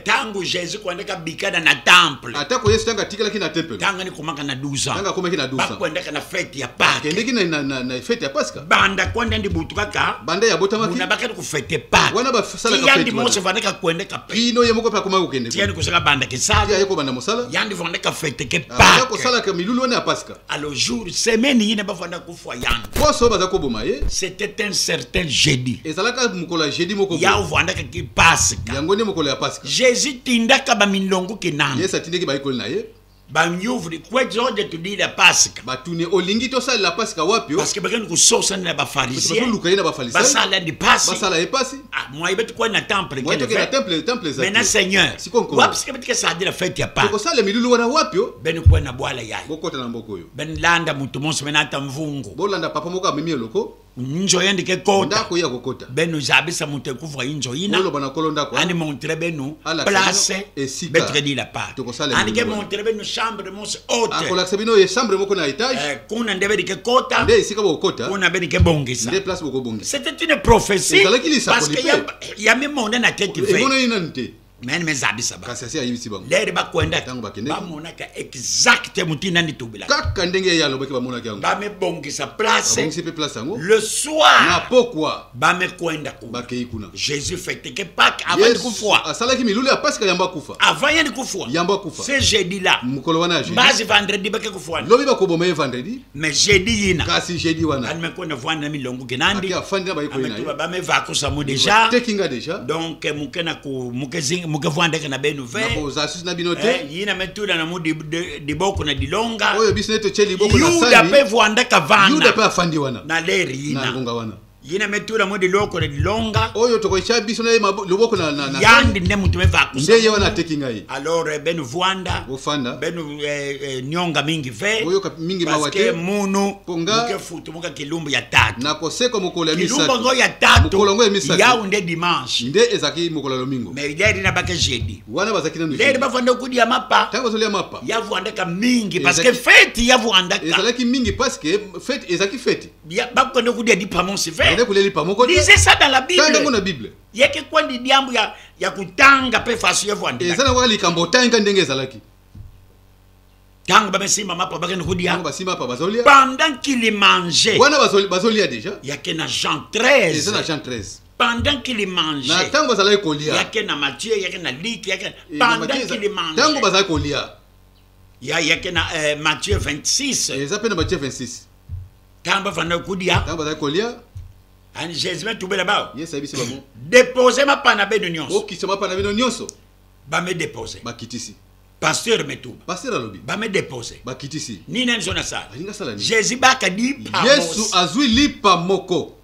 tangu Jésus kwendeka bikada na temple. Atako Yesu tanga tikala kina temple. Tanga ni kumaka na 12 ans. Tanga kumaka na 12 ans. Bakwendeka na fête ya Pâques. Kendeki na fête ya Pasika. Banda kwenda ndi butukaka. Banda ya botamaki. Una bakati ku fête Pâques. Wana ba sala ka fête. Yandi mose vandeka kwendeka pe. Pino ye moko pa kumaka kende. Tiani kusala banda kesala. Ya yeko banda mosala. Yandi vandeka fête ke Pâques. Ko sala ka milulu wana Pasika. Alors jour semaine yine ba vanda kufwa yandi. Ko so ba ko boma ye. C'était un certain jeudi. Ezalaka mukola jeudi moko. Ya vandeka ki Pasika. Yango ne mokola ya Pasika. Jésus ndaka ba milongo kinana. Yesu atindeki ba ikoli na ye. Ba nyuvri kwezo de tudi la Pasika. Ba tune olingi to sala la Pasika wapi yo? Parce que bakeni kusosa na ba pharisien. Ba luka ina ba pharisien. Ba sala di pasi. Ba sala e pasi. Ah, moi ibet kwa na temple kele. Moi to temple za. Maintenant Seigneur. Wapi sikabet ke sa di la fête ya Pâques. Ko sala milulu wana wapi yo? Ben kwa na bwala yayi. Bokota na mboko yo. Ben landa mutu monse menata mvungu. Bolanda papa moka mimi loko. Njo yende ke kota. Ndako ya kokota. Benu zabisa mutu kuvwa injo ina. Bolo bana kolo ndako. Ani montre benu place betre di la Pâques. Ani ke montre benu chambre monse haute. Akola sabino ye chambre moko na étage. Kuna ndebe di ke kota. Nde isika bo kota. Kuna be di ke bongisa. Nde place boko bongisa. C'était une prophétie. Parce que ya même monde na tête fait. Ngona ina nte. Men mezabisa ba. Kasi ya yibisi bango. Lere ba kwenda. Tango bakende. Ba mona ka exact mutina ni tubila. Kaka ndenge ya lobe ke ba mona kyango. Ba me bongisa place. Bongisa pe place yango. Le soir. Na pokwa. Ba me kwenda ku. Ba kei kuna. Jésus fête que Pâques avant de kufwa. Asala ki milulu ya Pasika yamba kufa. Avant de kufwa. Yamba kufa. C'est jeudi là. Mukolo wana jeudi. Basi vendredi ba ke kufwa. Lobi ba ko boma vendredi. Mais jeudi yina. Kasi jeudi wana. Kan me kwenda vwana milongo kenandi. Aki afandi ba iko ina. Ba me va ko samu déjà. Takinga déjà. Donc mukena ku mukezing mukevwanda kana yina metula na mudi diboko na dilonga. Oyo bisneto cheli boko na sani. Yuda pe vwanda kavana. Yuda pe afandi wana. Na leri yina. Na ngonga wana. Yina metula mudi loko na dilonga. Oyo toko isha biso na loboko na yandi ne mutu meva kusa. Nde yewa na takinga yi. Alors benu vwanda. Ofanda. Benu nyonga mingi ve. Oyo mingi mawate. Parce que munu. Ponga. Muke futu muka kilumbu ya tatu. Na koseko mukolo ya misatu. Kilumbu ngo ya tatu. Mukolo ngo ya misatu. Ya unde dimanche. Nde ezaki mukolo lomingo. Mais leri na baka jeudi. Wana bazaki na jeudi. Leri bafanda kudi ya mapa. Tango zoli ya mapa. Ya vwanda ka mingi parce que fête ya vwanda ka. Ezalaki mingi parce que fête ezaki fête. Ya bakanda kudi ya dipamon se fait. Ende kuleli pamoko. Lisez ça dans la Bible. Tanga kuna Bible. Yeke kwa ndi diambu ya kutanga pe fasu ya vwanda. Ezana kwa likambo tanga ndenge ezalaki. Tango ba mesima mapa bakenda kudi ya. Tango basima mapa bazolia. Pendant qu'il mangeait. Wana bazolia déjà. Yake na Jean 13. Ezana Jean 13. Pendant qu'il mangeait. Na tango bazalaki kolia. Yake na Matthieu, yake na Luc, yake pendant qu'il mangeait. Tango bazalaki kolia. Yake na Matthieu 26. Ezape na Matthieu 26. Tango fanda kudi ya. Tango bazalaki kolia. Ani Jésus me toubé là-bas. Yes, abisi bamo. Déposer ma panabe de nyonso. O kisoma panabe de nyonso. Ba me déposer. Ba kitisi. Pasteur me touba. Pasteur alobi. Ba me déposer. Ba kitisi. Ni nani zona sala. Alinga sala ni. Jésus ba ka di pa. Yesu azui lipa moko.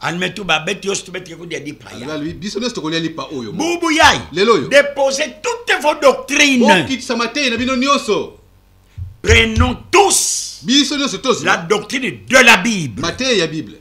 An me touba beti yos tu beti ko di pa ya. Ala lui biso nesto ko lipa oyo. Bubu yai. Lelo yo. Déposer toutes vos doctrines. O kitisa mate na bino nyonso. Prenons tous. Biso nyonso tous. La doctrine de la Bible. Mate ya Bible.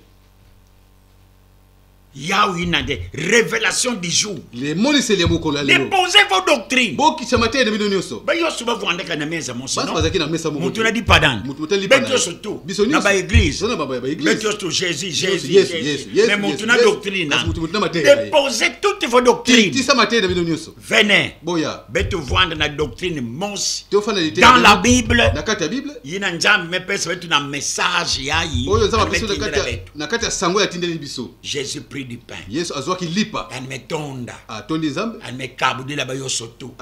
Il y a une des révélations du jour. Les mots c'est les mots qu'on a. Déposez vos doctrines. Boki chamate de bidonioso. Ba yo suba vwanda kana meza monso. Basi bazaki na mesa mo. Mutu na di padana. Mutu teli padana. Betyo surtout. Na ba église. Na ba église. Betyo surtout Jésus. Yes. Mais mutu na doctrine. Mutu na mate. Déposez toutes vos doctrines. Ti sa mate de bidonioso. Venez. Boya. Betyo vwanda na doctrine monsi. Dans la Bible. Na kati ya Bible. Yina njambi mepesa betu na message yayi. Oyo nzaba biso na kati ya sango ya tindeli biso. Jésus prit du pain. Yesu azwaki lipa. Elle me tonda. Tondi nzambe. Elle me kabudi la bayo soto.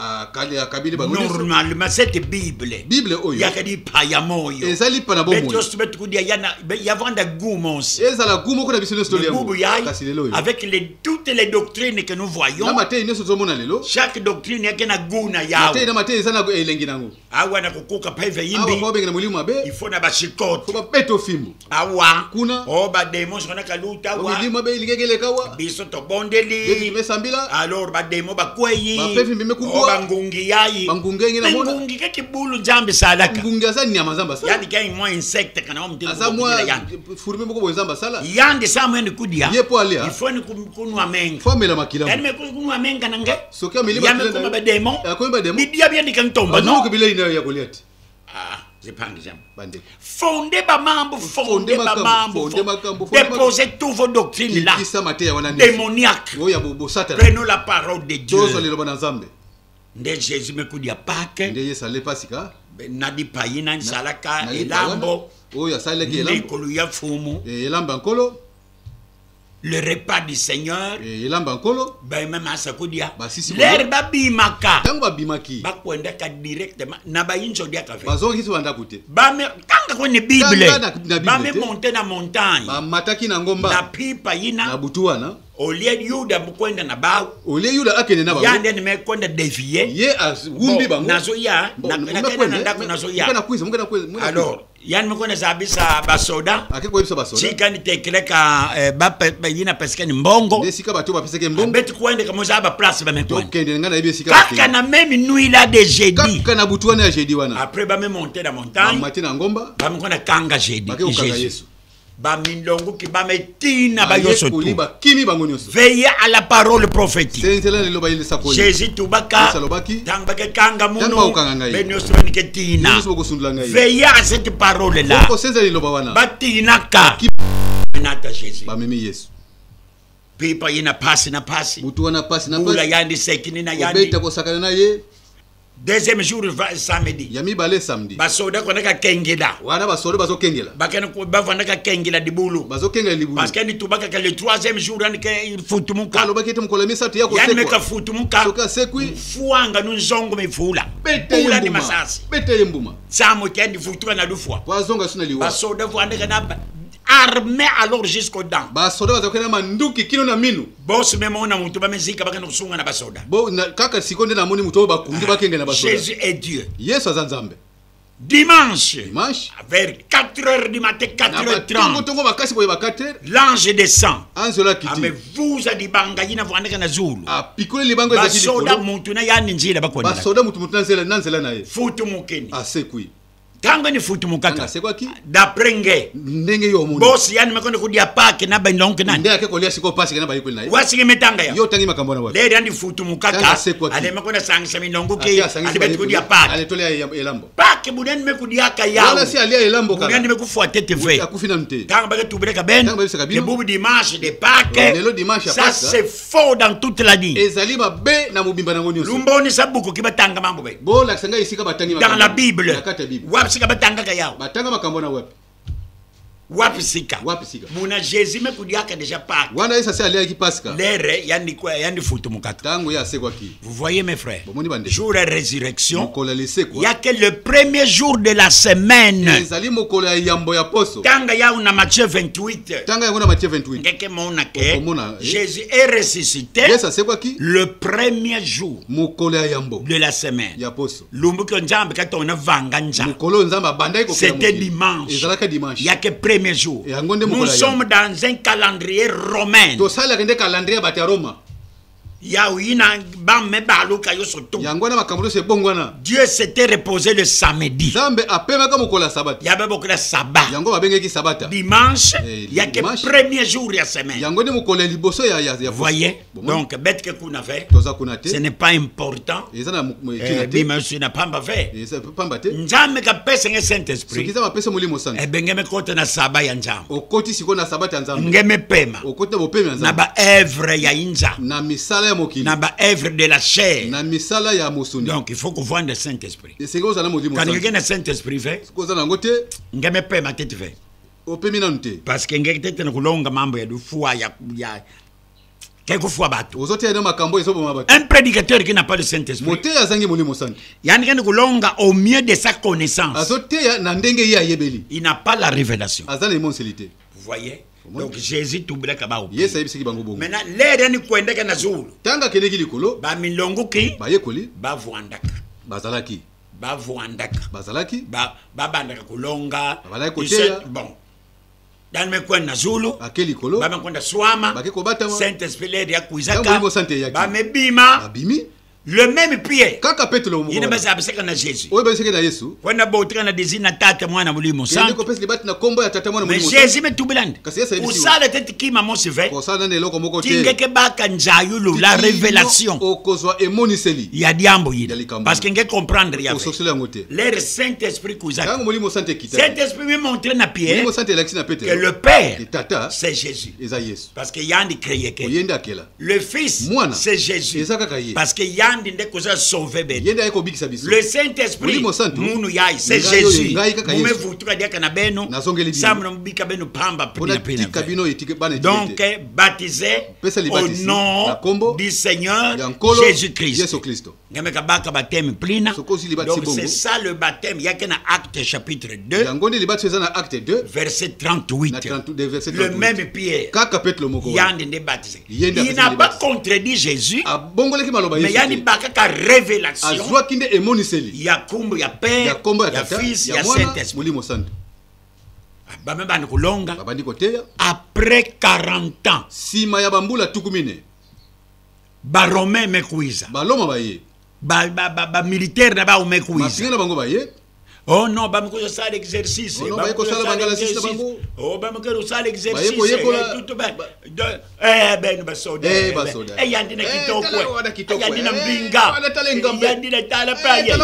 Kabili ba normalement cette Bible. Bible oyo. Yakadi pa ya moyo. Ezali pa na bomo. Betyo betu kudia yana yavanda gumons. Ezala gumo ko na biso story yango. Kasi lelo. Avec toutes les doctrines que nous voyons. Na mate ine sozo mona lelo. Chaque doctrine yake na guna yao. Mate na mate ezana elengi nango. Awa na kukuka pa hivi yimbi. Awa kwa benga mulimu mabe. Il faut na bashikoto. Ko ba peto fimbo. Awa. Kuna. Ba demons kona kaluta awa. Mulimu mabe iligege biso to bondeli alors ba demo ba kweyi ba ngungi yayi ngungi ke kibulu jambe salaka yani ke mo insecte kana o mtelo yandi samwe ni kudia ifoni kunwa menga yani me kunwa menga nange yame kuma ba demo bidia bien dikantomba no Zipandi jam. Fondez ba mambo, fondez ba mambo. Déposez tous vos doctrines là. Démoniaques. Prenons la parole de Dieu. Nde Jésus me kudia Pâques. Nadi païna salaka elambo. Nekolu ya fumu. Le repas du Seigneur. Ben même à Sakudia. L'herbe bimaka. Bakwenda ka directement. Naba incho dia kafe. Ba me kanga kwenye Bible. Ba me monter na montagne. Na pipa yina. Na butuana. Olie Yuda mkwenda na bao. Olie Yuda akene na bao. Yande ni mekwenda devier. Ye as wumbi bango. Nazo ya. Nazo ya. Alors. Yani mkwenda zabisa basoda. Akiko yibisa basoda. Chika ni tekeleka yina pesike ni mbongo. Desika batu ba pesike mbongo. Beti kwende kama zaba place ba mekwenda. Tokende ngana yebi sika. Kaka na même nuit là de jeudi. Kaka na butuana ya jeudi wana. Après ba me monter la montagne. Ba matina ngomba. Ba mkwenda kanga jeudi. Jésus. Bamindongo ki bametina bayoso tu. Veillez à la parole prophétique. Jésus tubaka tambake kanga muno benyoso beniketina. Veillez à cette parole là. Batina ka nata Jésus. Pipa yina pasi na pasi. Ula yandi sekini na yandi. Deuxième jour samedi. Yami balé samedi. Basoda konaka kengela. Wana basoda bazo kengela. Bakana ko bavanda kengela dibulu. Bazo kengela dibulu. Parce que ni tubaka ka le troisième jour andi ke futumuka. Kalo bakete mkolemi satu yako sekwa. Yani meka futumuka. Soka sekwi. Fuanga nunzongo mefula. Pula ni masasi. Bete yembuma. Samo kendi futuka na dufwa. Wazonga suna liwa. Basoda vanda kana armé alors jusqu'aux dents. Basoda bazokena manduki kino na minu. Boss memo na mutu ba mezika bakana kusunga na basoda. Bo na kaka sikonde na moni mutu bakundi bakenge na basoda. Jésus est Dieu. Yesu azanzambe. Dimanche. Vers 4h du matin, 4h30. L'ange descend. Mais vous a dit banga yina vwandeka na zulu. Pikole libango za kidi kolo. Basoda mutu na yani njila bakwenda. Basoda mutu nanzela na ye. Futu mukeni. Asekui. Tanga ni futu mukaka. D'après nge. Ndenge yo mundu. Boss yani makonde kudia pake na ba ndonke nani. Ndenge akekolia siko pasi kana ba yiko na ye. Wasige metanga ya. Yo tangi makambo na wapi. Lede yani futu mukaka. Ale makonde sangisa mindongo ke. Ale betu kudia pake. Ale tolea elambo. Pake budani mekudia ka ya. Wala si alia elambo kaka. Budani mekufuate TV. Akufina mte. Tanga ba tubeleka ben. Que bubu dimanche de Pâques. Lelo dimanche ça c'est faux dans toute la vie. Ezali ba be na mubimba nango nyoso. Lumboni sabuko kibatanga mambo be. Bo la sanga isika batangi dans la Bible. Nakata Bible. Wapsika batanga ka yao. Batanga makambo na wapi. Wapsika. Muna Jésus me kudiaka déjà Pâques. Wana isa se alia ki Pasika. Lere yani kwa yani futu mukata. Tango ya sekwa ki. Vous voyez mes frères. Jour de résurrection. Il y a que le premier jour de la semaine. Ezali mokolo ya yambo ya poso. Tanga ya una Matthieu 28. Tanga ya una Matthieu 28. Ngeke mona ke. Jésus est ressuscité. Yesa sekwa ki. Le premier jour. Mokolo ya yambo. De la semaine. Ya poso. Lumbu ko njambe katona vanga nja. Mokolo nzamba bandai ko. C'était dimanche. Ezalaka dimanche. Il y a que premier jour. Nous sommes dans un calendrier romain. Dieu s'était reposé le samedi. Dimanche, il y a que premier jour de la semaine. Vous voyez? Donc, ce n'est pas important. Dimanche n'a pas fait. Njame ka pesa nge Saint-Esprit. Ebengeme kote na saba ya njama. Ngeme pema. Na ba œuvre ya inja. Na ba œuvre de la chair. Donc il faut qu'on voit le Saint-Esprit. Quand quelqu'un a Saint-Esprit fait, ngeme pema tete fait. Parce que ngeke tete na kulonga mambo ya dufua ya un prédicateur qui n'a pas de Saint-Esprit, yani kulonga au mieux de sa connaissance, il n'a pas la révélation. Vous voyez? Donc Jésus t'oublie kaba ou. Maintenant l'air ni kwendeka na zulu. Tanga keleki likolo. Ba milongo ki. Ba yekoli. Ba vuandaka. Bazalaki. Ba vuandaka. Bazalaki. Ba bandaka kulonga. Bon. dans me coin na Zulu akeli kolo ba me konda swama bakeko batama Saint-Esprit l'aide ya kuizaka ba me bima abimi le même pied kaka Petro il ne basa abseka na Jésus oyo baseka na Yesu kwenda botra na dizina tata mwana mulimo santo ndiko pesi libati na kombo ya tata mwana mulimo mais Jésus me tubilande usala tete kima mosive kosala na eloko moko te tingeke baka njayulu la révélation okozwa emoniseli ya diambo yile parce que nge comprendre ya ososela ngote l'air Saint-Esprit kuzaka tango mulimo sante kita Saint-Esprit me montrer na pied mulimo sante laxi na Petro que le Père tata c'est Jésus eza Yesu parce que yandi créé que oyenda kela le Fils c'est Jésus parce que yandi le Saint-Esprit munu yai c'est Jésus mume vutuka diaka na beno samno mbika beno pamba donc baptisé au nom du Seigneur Jésus-Christ ngameka baka baptême plina donc c'est ça le baptême yake na Acte chapitre 2 verset 38 le même Pierre yandi nde baptisé il n'a pas contredit Jésus mais yandi baka ka révélation ya kumbu ya Père ya Fils ya Saint-Esprit bamebandi kulonga après 40 ans sima ya bambula tukumine ba Romain mekuiza baloma baye ba militaire na ba umekuiza mapinga bango baye oh non ba mko sala exercice ba ko sala bangala sisi bango oh ba mko sala exercice tout ba ben basoda yandina kitoko yandina mbinga yandina tala paye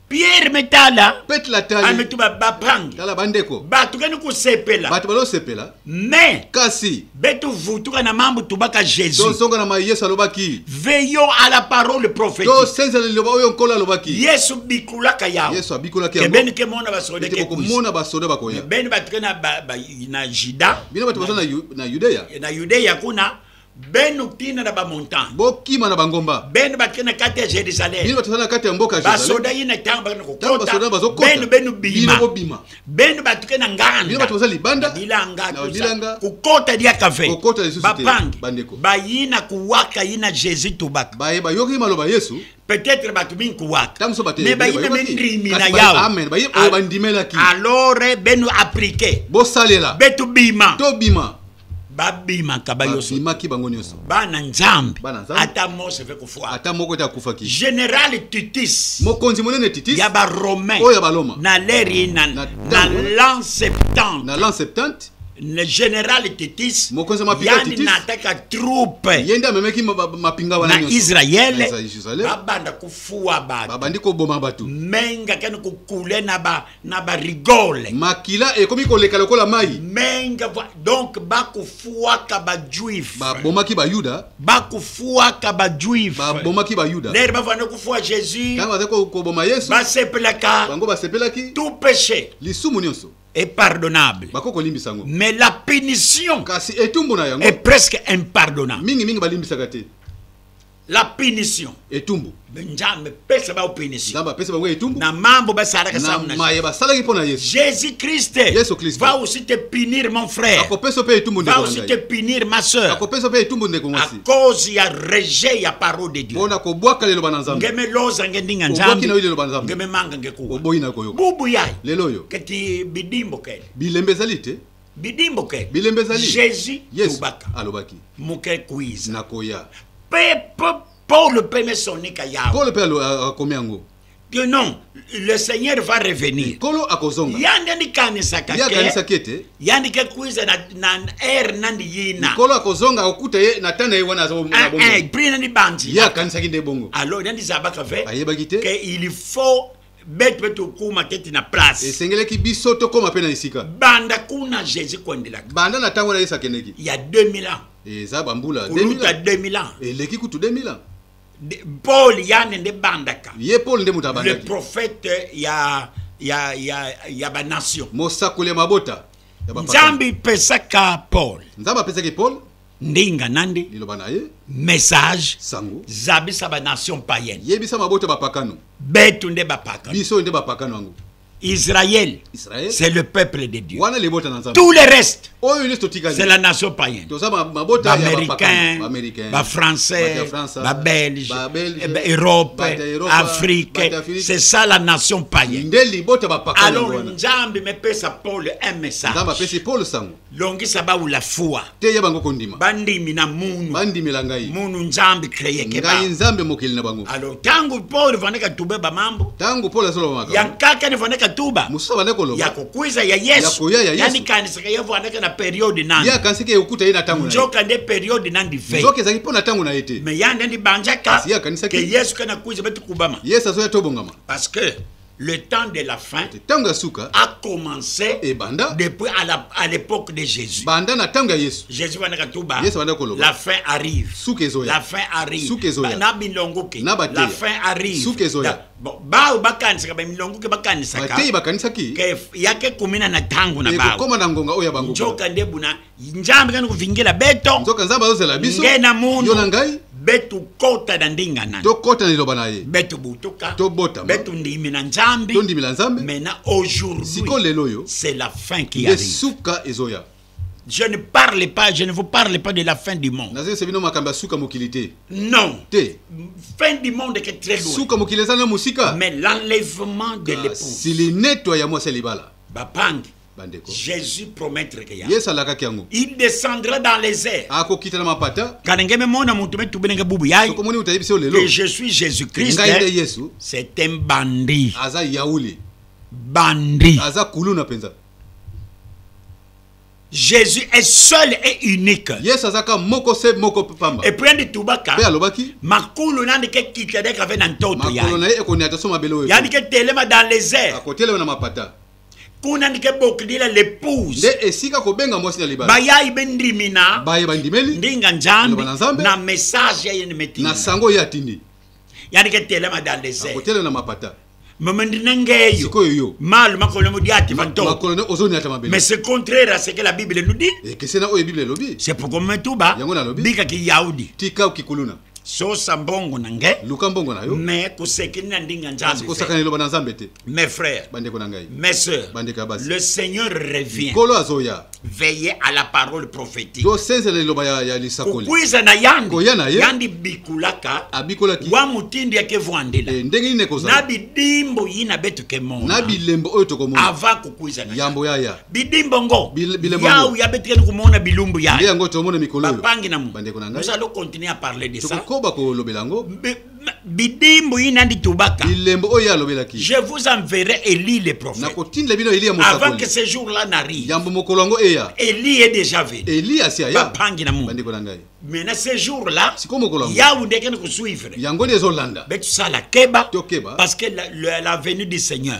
Pierre metala petla tali ametuba bapangi tala bandeko batu kani kusepela batu balo sepela mais kasi betu vutuka na mambo tubaka Jésus donc songa na ma Yesu alobaki veillons à la parole prophétique donc senza loba oyo nkola alobaki Yesu bikulaka yao Yesu abikulaka yao ben ke mona basoda ke mona basoda bakoya ben batu na na Juda bino batu basana na Judea kuna benu tina na ba montagne bokima na bangomba benu bakena kati ya Jerusalem bino batsana kati ya mboka Jerusalem basoda yina tamba na kokota benu bima benu batukena nganda bino batu basali banda bilanga kukota dia kafe bapangi bayina kuwaka yina Jésus tubaka ba yoki maloba Yesu peut-être batu bin kuwaka mais bayina mendrimi na yao amen bayi bandimela ki alors benu appliquer bo salela betu bima to bima babima kabayoso bimaki bango nyonso bana nzambe ata mose fe kufuata ata moko ta kufaki général Titus mokonzi monene Titus ya ba romain oya baloma na leri na l'an 70 na l'an 70 le général Titus mokonzi mapika Titus nataka troupe yenda memeki mapinga wana na Israël babanda kufua batu babandi ko boma batu menga kani kukule na ba rigole makila ekomi koleka lokola mai menga donc bakufua ka ba juif babomaki ba yuda bakufua ka ba juif babomaki ba yuda ler bavana kufua Jésus kama zako ko boma Yesu basepelaka bango basepelaki tout péché lisumu nyonso est pardonnable mais la punition est presque impardonnable. La punition etumbu benjame pesa ba punition na mambo basaraka sana Jésus-Christ va aussi te punir mon frère, va aussi te punir ma soeur à cause ya rejet ya parole de Dieu ngeme loza ngendinga nzambe ngeme manga ngekuwa bubu yai keti bidimbo kele bidimbo kele Jésus tubaka alobaki muke quiz nakoya Paul le premier sonné kaya. Paul le père combien ngo? Que non, le Seigneur va revenir. Kolo akozonga. Yandi kanisa kake. Ya kanisa kete. Yandi ke kuiza na nandi yina. Kolo akozonga okuta ye na tana ye wana zo na bongo. Prina ni bandi. Ya kanisa kinde bongo. Alors yandi zabaka fe. Ayeba kite. Que il faut betu kuma keti na place. Esengele ki biso to koma pe na isika. Banda kuna Jésus kwendela. Banda na tango na Yesu keneki. Il y a 2000 ans. Et ça bambula 2000 ans. Et leki kutu 2000 ans. Paul yane nde bandaka. Ye Paul nde mutabandaki. Le prophète ya ba nation. Mosakule mabota. Nzambi pesaka Paul. Nzamba pesaki Paul. Ndinga nandi. Lilobana ye. Message. Sango. Zabisa ba nation païenne. Ye bisa mabota bapakano. Betu nde bapakano. Biso nde bapakano ango. Israël, c'est le peuple de Dieu. Tout le reste, c'est la nation païenne. Américains, Français, Belges, Europe, Afrique. C'est ça la nation païenne. Alors, Nzambi me pèse à Paul un message. Longi saba ou la foi. Bandi mina munu. Munu Nzambi créé keba. Alors, tangu Paul vaneka tube ba mambo. Yankaka ne vaneka tuba. Ya kukuiza ya Yesu. Yani kanisa ya vaneka na periode nani. Njoka nde periode nani fe. Mais yande ndi banjaka. Que Yesu kana kuiza betu kubama. Parce que le temps de la fin a commencé depuis à l'époque de Jésus. Jésus la fin arrive. La fin arrive. La fin arrive. Bao bakanisa ba milongo ke bakanisa ka ke yake kumina na tangu na bao njoka ndebuna njambe kana kuvingila beto njoka nzamba zozela biso ngena mundu betu kota na ndinga nani to kota ni loba naye betu butuka to bota betu ndimi na nzambi to ndimi la nzambe maintenant aujourd'hui c'est la fin qui arrive suka ezoya. Je ne parle pas, je ne vous parle pas de la fin du monde. Non. Fin du monde est très loin. Mais l'enlèvement de l'épouse. Jésus promettre que il descendra dans les airs. Que je suis Jésus-Christ. C'est un bandit. Bandit. Jésus est seul et unique. Et puis on tubaka. Makulu nandi ke kitadeka ve nantoto ya. Yani ke telema dans les airs. Kuna ndike bokdila l'épouse. Baya ibendrimina. Ndinga njambi na message ya yene na sango ya tindi. Yani ke telema dans les airs. Mais c'est contraire à ce que la Bible nous dit. C'est pourquoi so sambongo nange mais mes frères, mes sœurs, le Seigneur revient. Veillez à la parole prophétique. Yandi bikulaka wa mutindi yake vuandela na bidimbo yina betu kemonda ava kukuiza na bidimbo ngo yau ya betu kumona bilumbu ya bapangi na mu. Nous allons continuer à parler de ça. Bidimbo inandi tubaka. Je vous enverrai Élie le prophète. Avant que ce jour-là n'arrive. Élie est déjà venu. Maintenant ce jour-là, Yahweh ne peut suivre. Mais tu sais la keba parce que la venue du Seigneur.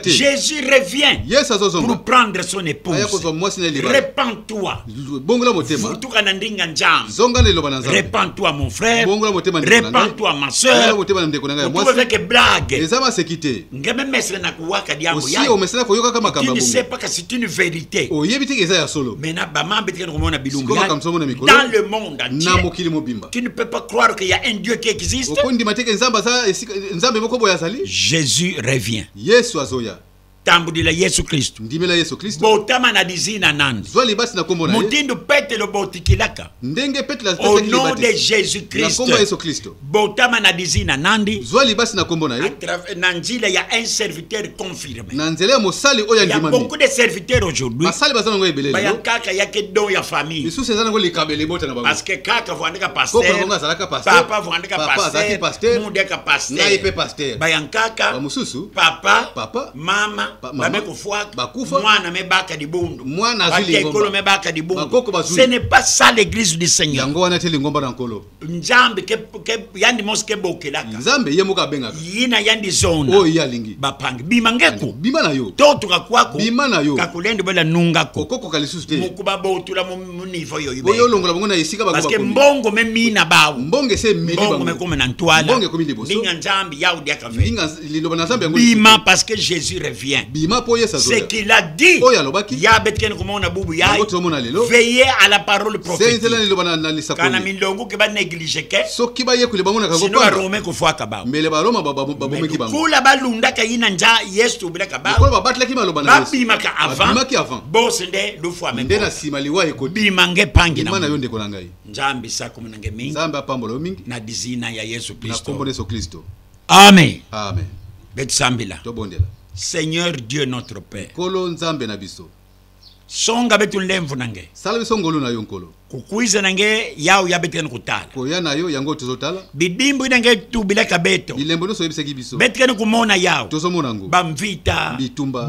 Jésus revient pour prendre son épouse. Répands-toi. Répands-toi mon frère. Répands-toi ma soeur. Tu avec blague. Tu ne sais pas que c'est une vérité. Dans le monde entier, tu ne peux pas croire qu'il y a un Dieu qui existe. Jésus revient. Tambudila Yesu Kristo. Botama na dizina nandi. Mutindu pete lo botikilaka. Au nom de Jésus Christ. Botama na dizina nandi. Nanjila ya un serviteur confirmé. Il y a beaucoup de serviteurs aujourd'hui. Baya kaka yake don ya famille. Parce que kaka vuandika pasteur. Papa vuandika pasteur. Mundeka pasteur. Baya kaka. Papa. Mama. Ce n'est pas ça l'église du Seigneur. Yina yandi zone bapangi bimangeku totuka kwako kakulende bela nungako mukuba botula mu niveau yo ibe parce que mbongo memi na bawo mbongo mekome na ntwala ninga nzambi yaudi akave bima parce que Jésus revient. Ce qu'il a dit. Veillez à la parole prophétique. Kana milongo ke ba négliger ke. Sinon ba Rome ko fwa kabao. Kula ba lunda ka yina nja Yesu bila kabao. Ba bima ka avant. Boss nde do fwa men. Bima nge pangi na. Njambi sako mnange mingi. Na dizina ya Yesu Kristo. Amen. Amen. Betsambila. Seigneur Dieu notre Père. Songa betu lemvu nange. Salve songolo na yonkolo. Kukuiza nange yao ya betken kutala. Koyana yo yango tozotala. Bidimbu nange tu bilaka beto. Bilembo no so yebiseki biso. Betken kumona yao. Tozomona ngo. Bamvita. Bitumba.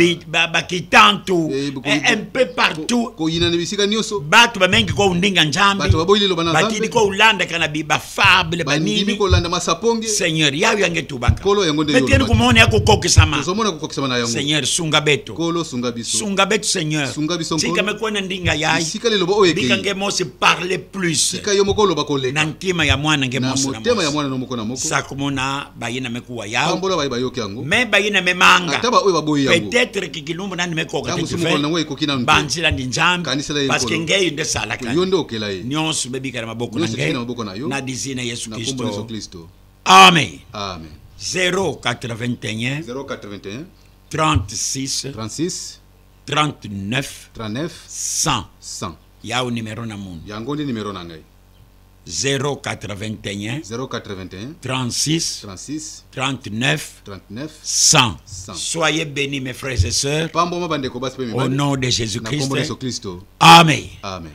Bakitantu. Un peu partout. Koyina nebisika nyoso. Batu bamengi ko undinga njambi. Batu baboyile lo bana nzambe. Batidi ko ulanda kana biba fable banini. Bandimi ko ulanda masaponge. Seigneur yao yange tubaka. Kolo yango nde yo. Betken kumona yako kokisama. Tozomona kokisama na yango. Seigneur sunga beto. Kolo sunga biso. Sunga beto Seigneur. Sunga biso. Sika mekona ndinga yai. Sika le lobo oyeke. Bikange mo se parler plus. Sika yo moko loba koleka. Nantima ya mwana nge mosa na motema ya mwana no moko na moko. Sakumona bayina mekuwa yao. Pambola bayi bayoke yango. Me bayina memanga. Ataba oyo baboyi yango. Peut-être que kilumbu nani mekoka te fe. Banzila ndi njambi. Parce que ngey nde salaka. Yondo okela ye. Nyonso bebika na maboko na ngey. Na dizina Yesu Kristo. Amen. Amen. 081 36 39 100. Yao numéro na moun. Yango ndi numéro na ngai. 081 36 39 100. Soyez bénis mes frères et sœurs. Au nom de Jésus-Christ. Amen. Amen.